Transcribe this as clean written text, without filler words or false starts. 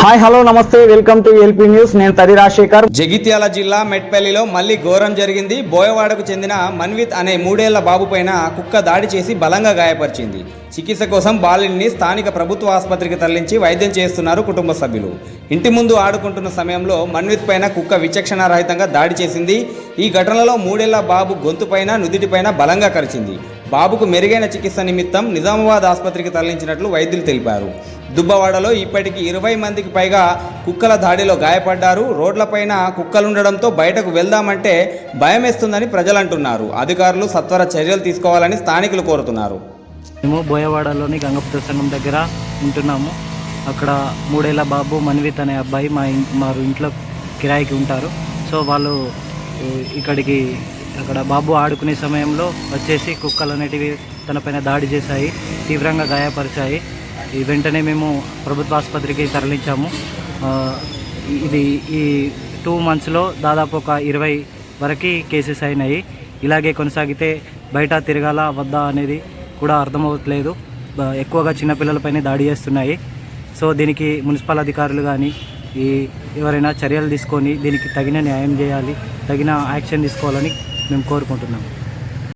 Hi hello నమస్తే welcome to LP news. నేను తడి రాజశేఖర్. జగిత్యాల జిల్లా మెట్పల్లిలో మళ్లీ ఘోరం జరిగింది. బోయవాడకు చెందిన మన్విత్ అనే 3 ఏళ్ల బాబు పైన కుక్క దాడి చేసి బలంగా గాయపరిచింది. చికిత్స కోసం బాలుడిని స్థానిక ప్రభుత్వ ఆసుపత్రికి తరలించి వైద్యం చేస్తున్నారు కుటుంబ సభ్యులు. ఇంటి ముందు ఆడుకుంటున్న సమయంలో మన్విత్ పైన కుక్క విచక్షణారహితంగా దాడి చేసింది. ఈ ఘటనలో 3 ఏళ్ల బాబు గొంతుపైన నుదిటిపైన బలంగా కరిచింది. బాబుకు మెరుగైన చికిత్స నిమిత్తం నిజామాబాద్ ఆసుపత్రికి తరలించినట్లు వైద్యులు తెలిపారు. దుబ్బవాడలో ఇప్పటికీ 20 మందికి పైగా కుక్కల దాడిలో గాయపడ్డారు. రోడ్లపైన కుక్కలుండడంతో బయటకు వెళ్దామంటే భయమేస్తుందని ప్రజలు అంటున్నారు. అధికారులు సత్వర చర్యలు తీసుకోవాలని స్థానికులు కోరుతున్నారు. మేము బోయవాడలోని గంగపుత్ర సంఘం దగ్గర ఉంటున్నాము. అక్కడ 3 ఏళ్ల బాబు మన్విత్ అనే అబ్బాయి మా ఇంట్లో కిరాయికి ఉంటారు. సో వాళ్ళు ఇక్కడికి అక్కడ బాబు ఆడుకునే సమయంలో వచ్చేసి కుక్కలు అనేటివి తనపైన దాడి చేశాయి, తీవ్రంగా గాయపరిచాయి. వెంటనే మేము ప్రభుత్వ ఆసుపత్రికి తరలించాము. ఈ 2 మంత్స్లో దాదాపు ఒక 20 వరకు కేసెస్ అయినాయి. ఇలాగే కొనసాగితే బయట తిరగాల వద్దా అనేది కూడా అర్థమవట్లేదు. ఎక్కువగా చిన్నపిల్లలపైన దాడి చేస్తున్నాయి. సో దీనికి మున్సిపల్ అధికారులు కానీ ఎవరైనా చర్యలు తీసుకొని దీనికి తగిన న్యాయం చేయాలి, తగిన యాక్షన్ తీసుకోవాలని మేము కోరుకుంటున్నాము.